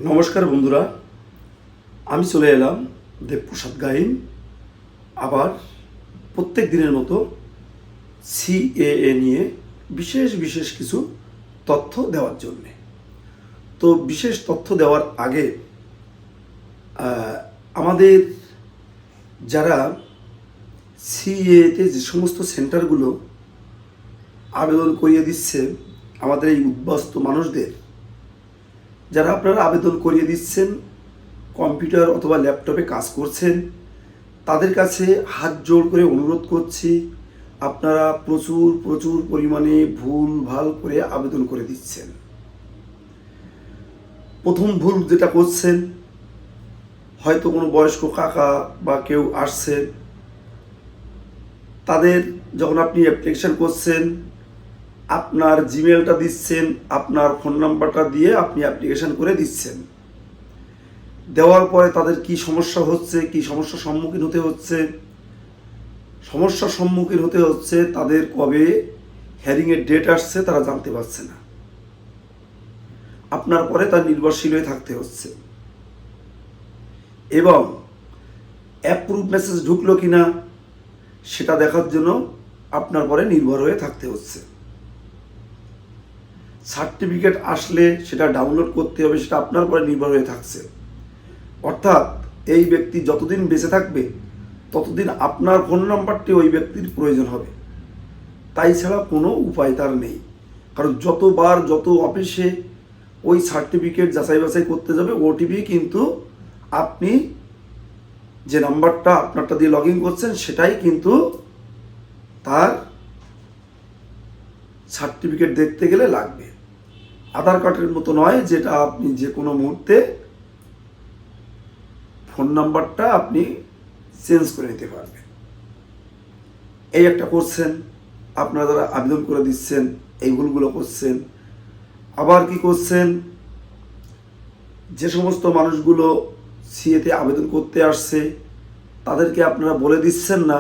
নমস্কার বন্ধুরা, আমি চলে এলাম দেবপ্রসাদ গাইন আবার প্রত্যেক দিনের মতো সিএএ নিয়ে বিশেষ বিশেষ কিছু তথ্য দেওয়ার জন্যে। তো বিশেষ তথ্য দেওয়ার আগে আমাদের যারা সিএতে যে সমস্ত সেন্টারগুলো আবেদন করিয়ে দিচ্ছে আমাদের এই উদ্বাস্ত মানুষদের, যারা আপনারা আবেদন করিয়ে দিচ্ছেন, কম্পিউটার অথবা ল্যাপটপে কাজ করছেন, তাদের কাছে হাত জোড় করে অনুরোধ করছি, আপনারা প্রচুর প্রচুর পরিমাণে ভুল ভাল করে আবেদন করে দিচ্ছেন। প্রথম ভুল যেটা করছেন, হয়তো কোনো বয়স্ক কাকা বা কেউ আসছে, তাদের যখন আপনি অ্যাপ্লিকেশান করছেন, আপনার জিমেলটা দিচ্ছেন, আপনার ফোন নাম্বারটা দিয়ে আপনি অ্যাপ্লিকেশান করে দিচ্ছেন। দেওয়ার পরে তাদের কি সমস্যা হচ্ছে, কি সমস্যার সম্মুখীন হতে হচ্ছে, তাদের কবে হিয়ারিংয়ের ডেট আসছে তারা জানতে পারছে না। আপনার পরে তার নির্ভরশীল হয়ে থাকতে হচ্ছে এবং অ্যাপ্রুভ মেসেজ ঢুকলো কিনা সেটা দেখার জন্য আপনার পরে নির্ভর হয়ে থাকতে হচ্ছে। সার্টিফিকেট আসলে সেটা ডাউনলোড করতে হবে, সেটা আপনার পরে নির্ভর হয়ে থাকছে। অর্থাৎ এই ব্যক্তি যতদিন বেঁচে থাকবে ততদিন আপনার ফোন নাম্বারটি ওই ব্যক্তির প্রয়োজন হবে, তাই ছাড়া কোনো উপায় তার নেই। কারণ যত অফিসে ওই সার্টিফিকেট যাচাই বাছাই করতে যাবে, ওটিপি কিন্তু আপনি যে নাম্বারটা আপনারটা দিয়ে লগ ইন করছেন সেটাই কিন্তু তার সার্টিফিকেট দেখতে গেলে লাগবে। আধার কার্ডের মতো নয় যেটা আপনি যে কোনো মুহূর্তে ফোন নাম্বারটা আপনি চেঞ্জ করে নিতে পারবেন। এই একটা করছেন, আপনারা যারা আবেদন করে দিচ্ছেন এই ভুলগুলো করছেন। আবার কি করছেন, যে সমস্ত মানুষগুলো সিএতে আবেদন করতে আসছে তাদেরকে আপনারা বলে দিচ্ছেন না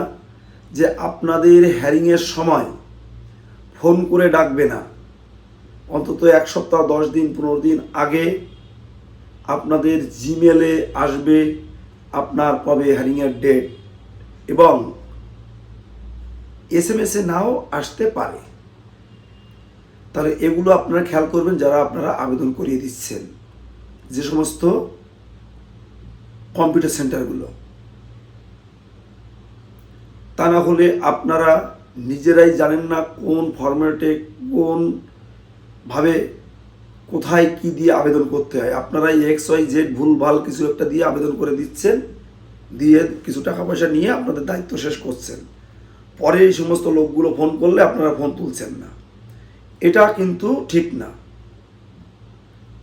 যে আপনাদের হিয়ারিংয়ের সময় ফোন করে ডাকবে না, অন্তত 1 সপ্তাহ 10 দিন 15 দিন আগে আপনাদের জিমেলে আসবে আপনার কবে হিয়ারিংয়ের ডেট, এবং এসএমএসে নাও আসতে পারে। তাহলে এগুলো আপনারা খেয়াল করবেন যারা আপনারা আবেদন করিয়ে দিচ্ছেন যে সমস্ত কম্পিউটার সেন্টারগুলো। তা না হলে আপনারা নিজেরাই জানেন না কোন ফরম্যাটে কোনভাবে কোথায় কি দিয়ে আবেদন করতে হয়। আপনারা XYZ ভুলভাল কিছু একটা দিয়ে আবেদন করে দিচ্ছেন, দিয়ে কিছু টাকা পয়সা নিয়ে আপনাদের দায়িত্ব শেষ করছেন। পরে এই সমস্ত লোকগুলো ফোন করলে আপনারা ফোন তুলছেন না, এটা কিন্তু ঠিক না।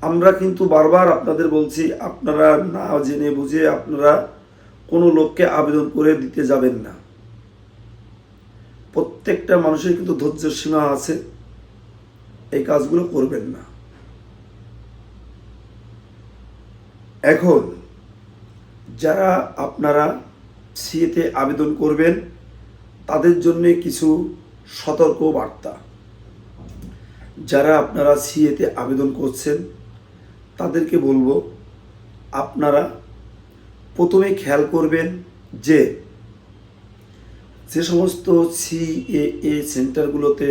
আমরা কিন্তু বারবার আপনাদের বলছি, আপনারা না জেনে বুঝে আপনারা কোনো লোককে আবেদন করে দিতে যাবেন না। প্রত্যেকটা মানুষের কিন্তু ধৈর্যের সীমা আছে, এই কাজগুলো করবেন না। এখন যারা আপনারা সিএতে আবেদন করবেন তাদের জন্য কিছু সতর্ক বার্তা। যারা আপনারা সিএতে আবেদন করছেন তাদেরকে বলবো, আপনারা প্রথমে খেয়াল করবেন যে সমস্ত সিএএ সেন্টারগুলোতে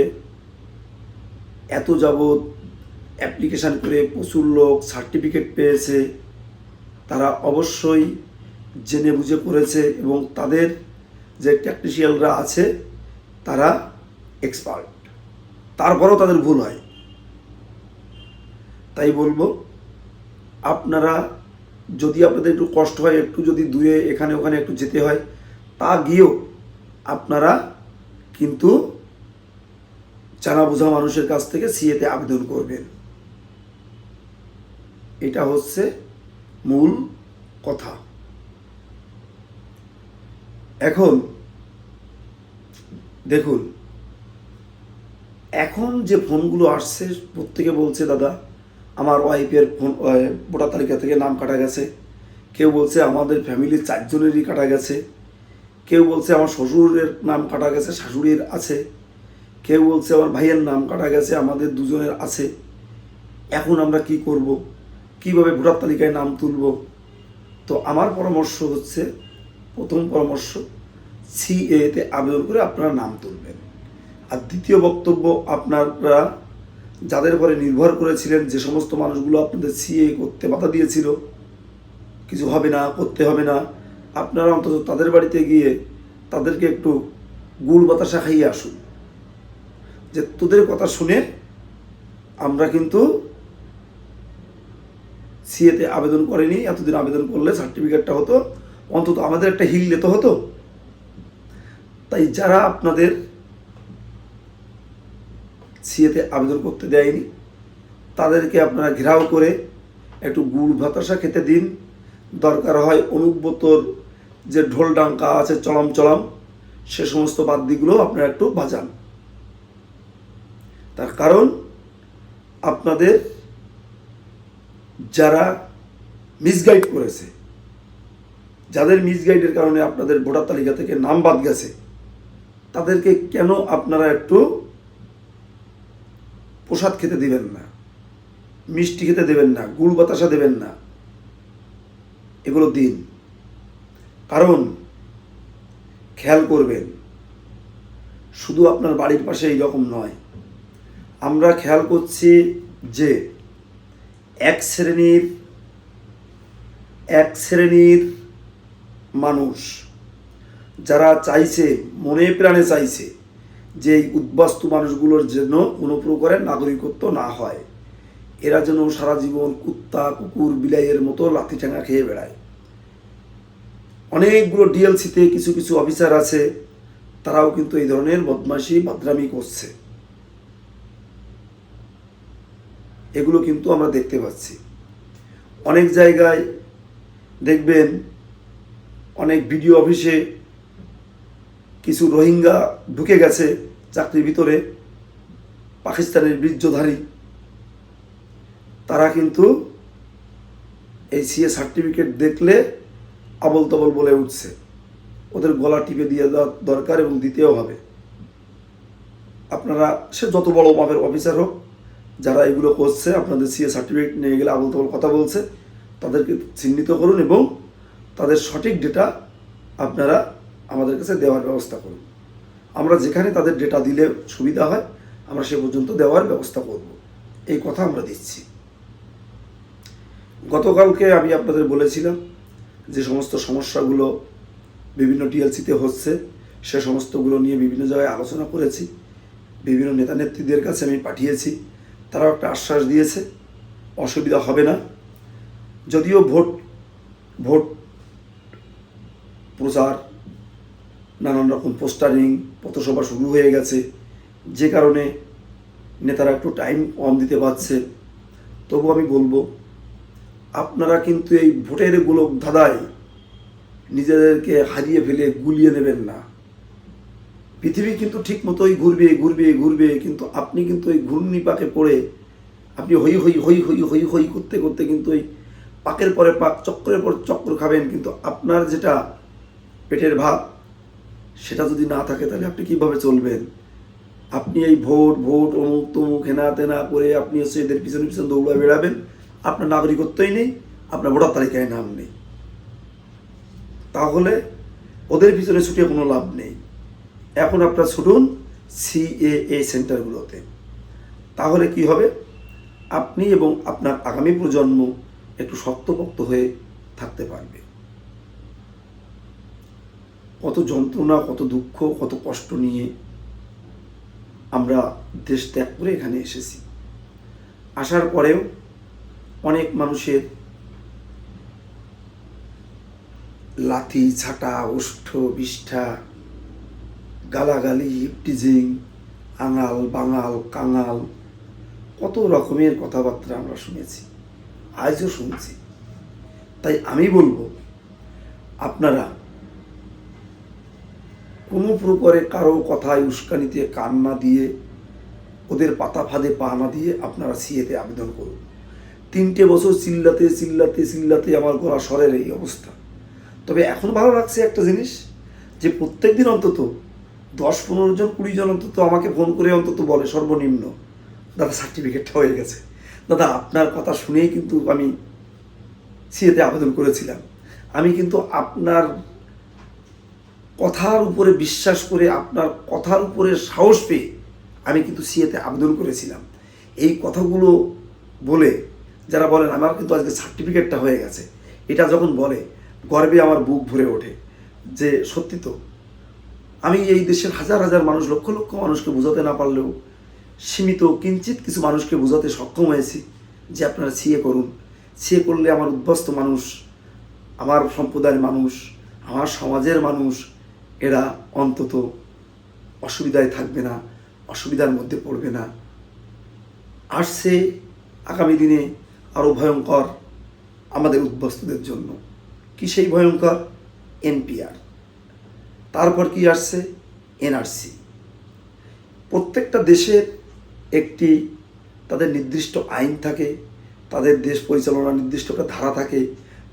এত যাবৎ অ্যাপ্লিকেশান করে প্রচুর লোক সার্টিফিকেট পেয়েছে, তারা অবশ্যই জেনে বুঝে করেছে এবং তাদের যে টেকনিশিয়ানরা আছে তারা এক্সপার্ট, তারপরেও তাদের ভুল হয়। তাই বলবো, আপনারা যদি আপনাদের একটু কষ্ট হয়, একটু যদি দূরে এখানে ওখানে একটু যেতে হয়, তা গিয়েও আপনারা কিন্তু জানা বোঝা মানুষের কাছ থেকে সিএতে আবেদন করবেন। এটা হচ্ছে মূল কথা। এখন দেখুন, এখন যে ফোনগুলো আসছে প্রত্যেকে বলছে দাদা আমার ওয়াইফের ফোন ভোটার তালিকা থেকে নাম কাটা গেছে, কেউ বলছে আমাদের ফ্যামিলির 4 জনেরই কাটা গেছে, কেউ বলছে আমার শ্বশুরের নাম কাটা গেছে, শাশুড়ির আছে, কেউ বলছে আমার ভাইয়ের নাম কাটা গেছে, আমাদের 2 জনের আছে। এখন আমরা কি করব? কিভাবে ভোটার তালিকায় নাম তুলব। তো আমার পরামর্শ হচ্ছে, প্রথম পরামর্শ, সিএতে আবেদন করে আপনারা নাম তুলবেন। আর দ্বিতীয় বক্তব্য, আপনারা যাদের উপরে নির্ভর করেছিলেন, যে সমস্ত মানুষগুলো আপনাদের সিএ করতে বাধা দিয়েছিল, কিছু হবে না, করতে হবে না, আপনারা অন্তত তাদের বাড়িতে গিয়ে তাদেরকে একটু গুড় বাতাসা খাইয়ে আসুন, যে তোদের কথা শুনে আমরা কিন্তু সিএতে আবেদন করিনি, এতদিন আবেদন করলে সার্টিফিকেটটা হতো, অন্তত আমাদের একটা হিল দিতে হতো। তাই যারা আপনাদের সিএতে আবেদন করতে দেয়নি তাদেরকে আপনারা ঘেরাও করে একটু গুড় বাতাসা খেতে দিন। দরকার হয় অনুব্রতর যে ঢোল ডাঙ্কা আছে চলম চলম, সে সমস্ত বাদ্যিগুলো আপনারা একটু বাজান। তার কারণ আপনাদের যারা মিসগাইড করেছে, যাদের মিসগাইডের কারণে আপনাদের ভোটার তালিকা থেকে নাম বাদ গেছে, তাদেরকে কেন আপনারা একটু প্রসাদ খেতে দিবেন না, মিষ্টি খেতে দেবেন না, গুড় বাতাসা দেবেন না, এগুলো দিন। কারণ খেয়াল করবেন, শুধু আপনার বাড়ির পাশে এইরকম নয়, আমরা খেয়াল করছি যে এক শ্রেণীর মানুষ যারা চাইছে, মনে প্রাণে চাইছে যে এই উদ্বাস্তু মানুষগুলোর জন্য কোনো প্রকারের নাগরিকত্ব না হয়, এরা যেন সারা জীবন কুত্তা কুকুর বিলাইয়ের মতো লাথিঠাঙা খেয়ে বেড়ায়। অনেকগুলো ডিএলসিতে কিছু কিছু অফিসার আছে, তারাও কিন্তু এই ধরনের বদমাশি বাদরামি করছে। এগুলো কিন্তু আমরা দেখতে পাচ্ছি। অনেক জায়গায় দেখবেন, অনেক বিডিও অফিসে কিছু রোহিঙ্গা ঢুকে গেছে চাকরির ভিতরে, পাকিস্তানের বীর্যধারী, তারা কিন্তু এই সিএ সার্টিফিকেট দেখলে আবল তবল বলে উঠছে। ওদের গলা টিপে দিয়ে দেওয়া দরকার, এবং দিতেও হবে। আপনারা, সে যত বড় মাপের অফিসার হোক, যারা এগুলো করছে, আপনাদের সিএ সার্টিফিকেট নিয়ে গেলে আবল তবল কথা বলছে, তাদেরকে চিহ্নিত করুন এবং তাদের সঠিক ডেটা আপনারা আমাদের কাছে দেওয়ার ব্যবস্থা করুন। আমরা যেখানে তাদের ডেটা দিলে সুবিধা হয়, আমরা সে পর্যন্ত দেওয়ার ব্যবস্থা করব, এই কথা আমরা দিচ্ছি। গতকালকে আমি আপনাদের বলেছিলাম যে সমস্ত সমস্যাগুলো বিভিন্ন টিএলসিতে হচ্ছে, সে সমস্তগুলো নিয়ে বিভিন্ন জায়গায় আলোচনা করেছি, বিভিন্ন নেতা নেত্রীদের কাছে আমি পাঠিয়েছি, তারাও একটা আশ্বাস দিয়েছে অসুবিধা হবে না। যদিও ভোট প্রচার, নানান রকম পোস্টারিং, পথসভা শুরু হয়ে গেছে, যে কারণে নেতারা একটু টাইম কম দিতে পারছে, তবু আমি বলবো, আপনারা কিন্তু এই ভোটের গোলক ধাঁধায় নিজেদেরকে হারিয়ে ফেলে গুলিয়ে নেবেন না। পৃথিবী কিন্তু ঠিক মতোই ঘুরবে ঘুরবে ঘুরবে, কিন্তু আপনি কিন্তু ওই ঘূর্ণি পাকে পড়ে আপনি হই হই হই হই হই হই করতে করতে কিন্তু ওই পাকের পরে পাক, চক্রের পর চক্র খাবেন, কিন্তু আপনার যেটা পেটের ভাত সেটা যদি না থাকে, তাহলে আপনি কীভাবে চলবেন? আপনি এই ভোট অমুক তমুক হেনা তেনা করে আপনি হচ্ছে এদের পিছনে পিছনে দৌড়া বেড়াবেন, আপনার নাগরিকত্বই নেই, আপনার ভোটার তালিকায় নাম নেই, তাহলে ওদের পিছনে ছুটে কোনো লাভ নেই। এখন আপনারা ছুটুন সিএএ সেন্টারগুলোতে, তাহলে কি হবে, আপনি এবং আপনার আগামী প্রজন্ম একটু শক্তপোক্ত হয়ে থাকতে পারবে। কত যন্ত্রণা, কত দুঃখ, কত কষ্ট নিয়ে আমরা দেশ ত্যাগ করে এখানে এসেছি। আসার পরেও অনেক মানুষের লাথি ঝাঁটা, ওষ্ঠ বিষ্ঠা, গালাগালি, ইপটিজিং, আঙাল বাঙাল কাঙাল, কত রকমের কথাবার্তা আমরা শুনেছি, আজও শুনছি। তাই আমি বলবো, আপনারা কোনো প্রকারে কারো কথায় উস্কানিতে কান না দিয়ে, ওদের পাতা ফাঁদে পা না দিয়ে আপনারা সিএতে আবেদন করুন। 3টে বছর চিল্লাতে চিল্লাতে চিল্লাতে আমার গলা স্বরের এই অবস্থা। তবে এখন ভালো লাগছে একটা জিনিস, যে প্রত্যেক দিন অন্তত 10-15 জন 20 জন অন্তত আমাকে ফোন করে অন্তত বলে সর্বনিম্ন, দাদা সার্টিফিকেটটা হয়ে গেছে, দাদা আপনার কথা শুনেই কিন্তু আমি সিএতে আবেদন করেছিলাম। আমি কিন্তু আপনার কথার উপরে বিশ্বাস করে, আপনার কথার উপরে সাহস পেয়ে আমি কিন্তু সিএতে আবেদন করেছিলাম। এই কথাগুলো বলে যারা বলেন আমার কিন্তু আজকে সার্টিফিকেটটা হয়ে গেছে, এটা যখন বলে গর্বে আমার বুক ভরে ওঠে যে সত্যি তো আমি এই দেশের হাজার হাজার মানুষ, লক্ষ লক্ষ মানুষকে বোঝাতে না পারলেও সীমিত কিঞ্চিত কিছু মানুষকে বোঝাতে সক্ষম হয়েছি যে আপনারা সিএ করুন। সিএ করলে আমার উদ্বাস্ত মানুষ, আমার সম্প্রদায়ের মানুষ, আমার সমাজের মানুষ, এরা অন্তত অসুবিধায় থাকবে না, অসুবিধার মধ্যে পড়বে না। আসছে আগামী দিনে আরও ভয়ঙ্কর আমাদের উদ্বাস্তুদের জন্য। কি সেই ভয়ঙ্কর? এনপিআর, তারপর কি আসছে? এনআরসি। প্রত্যেকটা দেশের একটি তাদের নির্দিষ্ট আইন থাকে, তাদের দেশ পরিচালনার নির্দিষ্ট একটা ধারা থাকে,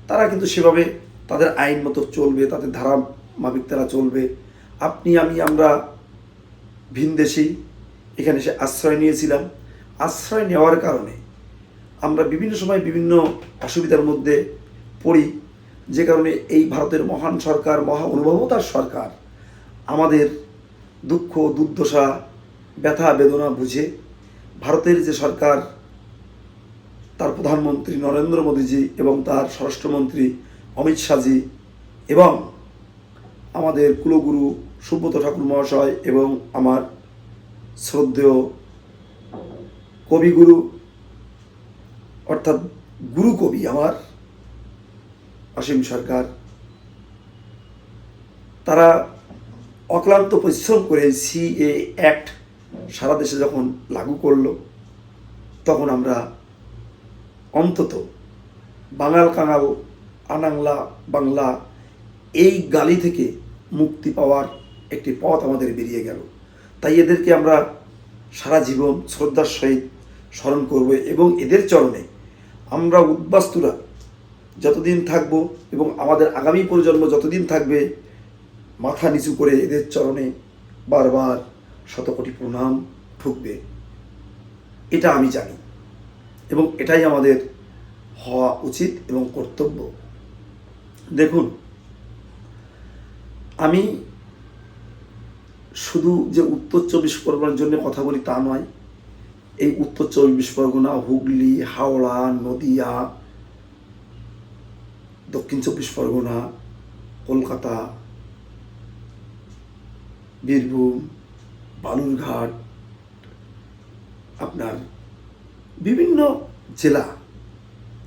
তারা কিন্তু সেভাবে তাদের আইন মতো চলবে, তাদের ধারা মাফিক তারা চলবে। আপনি আমরা ভিনদেশি এখানে এসে আশ্রয় নিয়েছিলাম। আশ্রয় নেওয়ার কারণে আমরা বিভিন্ন সময় বিভিন্ন অসুবিধার মধ্যে পড়ি, যে কারণে এই ভারতের মহান সরকার, মহা অনুভবতার সরকার আমাদের দুঃখ দুর্দশা ব্যথা বেদনা বুঝে ভারতের যে সরকার, তার প্রধানমন্ত্রী নরেন্দ্র মোদীজি এবং তার স্বরাষ্ট্রমন্ত্রী অমিত শাহজি এবং আমাদের কুলগুরু সুব্রত ঠাকুর মহাশয় এবং আমার শ্রদ্ধেয় কবিগুরু অর্থাৎ গুরু কবি আমার অসীম সরকার, তারা অক্লান্ত পরিশ্রম করে সিএ অ্যাক্ট সারা দেশে যখন লাগু করলো, তখন আমরা অন্তত বাঙাল কাঙাল আনাংলা বাংলা এই গালি থেকে মুক্তি পাওয়ার একটি পথ আমাদের বেরিয়ে গেল। তাই এদেরকে আমরা সারা জীবন শ্রদ্ধার সহিত স্মরণ করব এবং এদের চরণে আমরা উদ্বাস্তুরা যতদিন থাকব এবং আমাদের আগামী প্রজন্ম যতদিন থাকবে, মাথা নিচু করে এদের চরণে বারবার শতকোটি প্রণাম ঠুকবে। এটা আমি জানি এবং এটাই আমাদের হওয়া উচিত এবং কর্তব্য। দেখুন, আমি শুধু যে উত্তর 24 পরগনার জন্য কথা বলি তা নয়। এই উত্তর 24 পরগনা, হুগলি, হাওড়া, নদিয়া, দক্ষিণ 24 পরগনা, কলকাতা, বীরভূম, বালুরঘাট, আপনার বিভিন্ন জেলা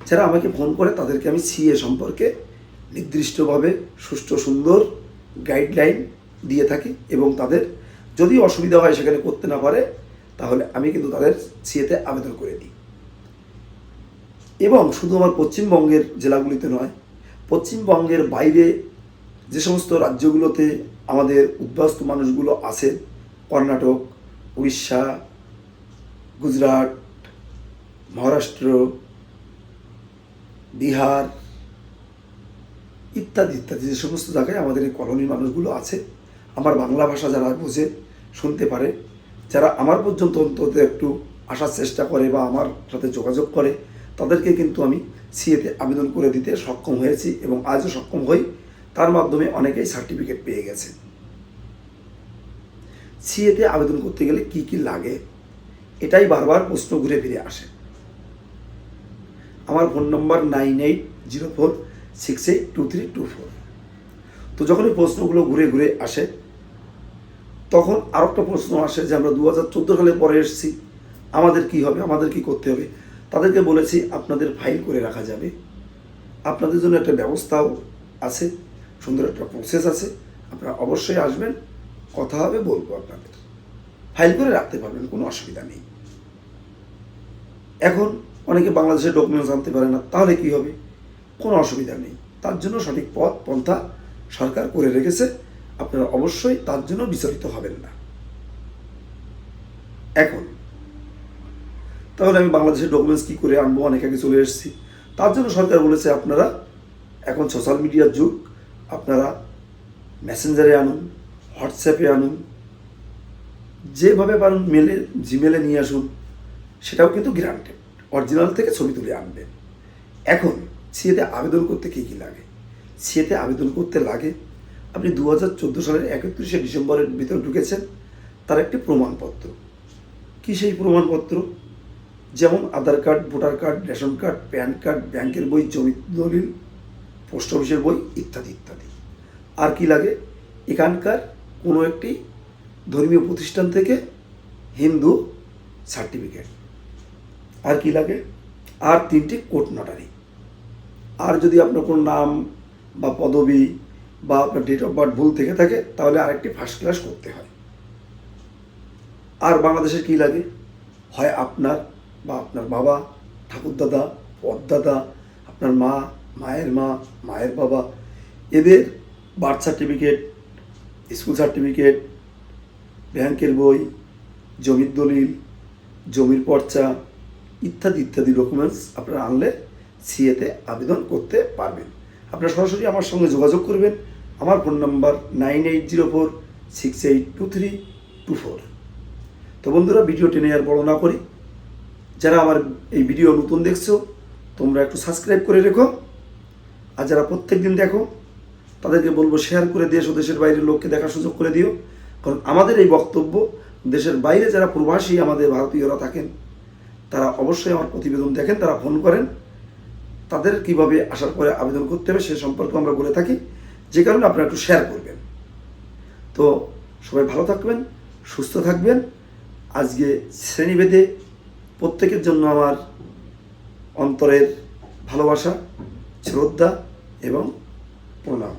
যারা আমাকে ফোন করে তাদেরকে আমি সিএ সম্পর্কে নির্দিষ্টভাবে সুষ্ঠু সুন্দর গাইডলাইন দিয়ে থাকি এবং তাদের যদি অসুবিধা হয় সেখানে করতে না পারে তাহলে আমি কিন্তু তাদের সিএতে আবেদন করে দিই। এবং শুধু আমার পশ্চিমবঙ্গের জেলাগুলিতে নয়, পশ্চিমবঙ্গের বাইরে যে সমস্ত রাজ্যগুলোতে আমাদের উদ্বাস্তু মানুষগুলো আছে, কর্ণাটক, উড়িষ্যা, গুজরাট, মহারাষ্ট্র, বিহার ইত্যাদি ইত্যাদি যে সমস্ত জায়গায় আমাদের এই কলোনির মানুষগুলো আছে, আমার বাংলা ভাষা যারা বোঝে, শুনতে পারে, যারা আমার পর্যন্ত অন্তত একটু আসার চেষ্টা করে বা আমার সাথে যোগাযোগ করে, তাদেরকে কিন্তু আমি সিএতে আবেদন করে দিতে সক্ষম হয়েছি এবং আজও সক্ষম হই। তার মাধ্যমে অনেকেই সার্টিফিকেট পেয়ে গেছে। সিএতে আবেদন করতে গেলে কি কি লাগে, এটাই বারবার প্রশ্ন ঘুরে ফিরে আসে। আমার ফোন নম্বর 9804682324। তো যখন এই প্রশ্নগুলো ঘুরে ঘুরে আসে তখন আর একটা প্রশ্ন আসে যে আমরা 2014 সালে পরে এসেছি, আমাদের কি হবে, আমাদের কি করতে হবে। তাদেরকে বলেছি আপনাদের ফাইল করে রাখা যাবে, আপনাদের জন্য একটা ব্যবস্থাও আছে, সুন্দর একটা প্রসেস আছে, আপনারা অবশ্যই আসবেন, কথা হবে, বলবো, আপনাদের ফাইল করে রাখতে পারবেন, কোনো অসুবিধা নেই। এখন অনেকে বাংলাদেশের ডকুমেন্টস আনতে পারে না, তাহলে কি হবে? কোনো অসুবিধা নেই, তার জন্য সঠিক পথ পন্থা সরকার করে রেখেছে, আপনারা অবশ্যই তার জন্য বিচলিত হবেন না। এখন তাহলে আমি বাংলাদেশের ডকুমেন্টস কী করে আনবো, অনেক আগে চলে এসেছি। তার জন্য সরকার বলেছে আপনারা এখন সোশ্যাল মিডিয়ার যুগ, আপনারা মেসেঞ্জারে আনুন, হোয়াটসঅ্যাপে আনুন, যেভাবে পারেন মেলে, জিমেলে নিয়ে আসুন, সেটাও কিন্তু গ্রান্টেড, অরিজিনাল থেকে ছবি তুলে আনবেন। এখন সিএতে আবেদন করতে কী কী লাগে? সিএতে আবেদন করতে লাগে, আপনি 2014 সালের 31শে ডিসেম্বরের ভিতরে ঢুকেছেন, তার একটি প্রমাণপত্র। কী সেই প্রমাণপত্র? যেমন Aadhaar card, voter card, ration card, PAN card, ব্যাংকের বই, জমি দলিল, পোস্ট অফিসের বই ইত্যাদি ইত্যাদি। আর কি লাগে? এখানকার কোনো একটি ধর্মীয় প্রতিষ্ঠান থেকে হিন্দু সার্টিফিকেট। আর কি লাগে? আর 3টি কোর্ট নটারি। আর যদি আপনার কোনো নাম বা পদবি বা আপনার ডেট অফ বার্থ ভুল থেকে থাকে, তাহলে আরেকটি ফার্স্ট ক্লাস করতে হয়। আর বাংলাদেশের কী লাগে? হয় আপনার বা আপনার বাবা, ঠাকুরদাদা, পরদাদা, আপনার মা, মায়ের মা, মায়ের বাবা, এদের বার্থ সার্টিফিকেট, স্কুল সার্টিফিকেট, ব্যাংকের বই, জমির দলিল, জমির পর্চা ইত্যাদি ইত্যাদি ডকুমেন্টস আপনারা আনলে সিএতে আবেদন করতে পারবেন। আপনারা সরাসরি আমার সঙ্গে যোগাযোগ করবেন। আমার ফোন নাম্বার 9804682324। তো বন্ধুরা, ভিডিও টেনে আর বড় না করি, যারা আমার এই ভিডিও নতুন দেখছো তোমরা একটু সাবস্ক্রাইব করে রেখো, আর যারা প্রত্যেক দিন দেখো তাদেরকে বলবো শেয়ার করে দেশ ও দেশের বাইরের লোককে দেখার সুযোগ করে দিও। কারণ আমাদের এই বক্তব্য দেশের বাইরে যারা প্রবাসী আমাদের ভারতীয়রা থাকেন, তারা অবশ্যই আমার প্রতিবেদন দেখেন, তারা ফোন করেন, তাদের কিভাবে আসার পরে আবেদন করতে হবে সে সম্পর্কে আমরা বলে থাকি, যে কারণে আপনারা একটু শেয়ার করবেন। তো সবাই ভালো থাকবেন, সুস্থ থাকবেন। আজকে শ্রেণীভেদে প্রত্যেকের জন্য আমার অন্তরের ভালোবাসা, শ্রদ্ধা এবং প্রণাম।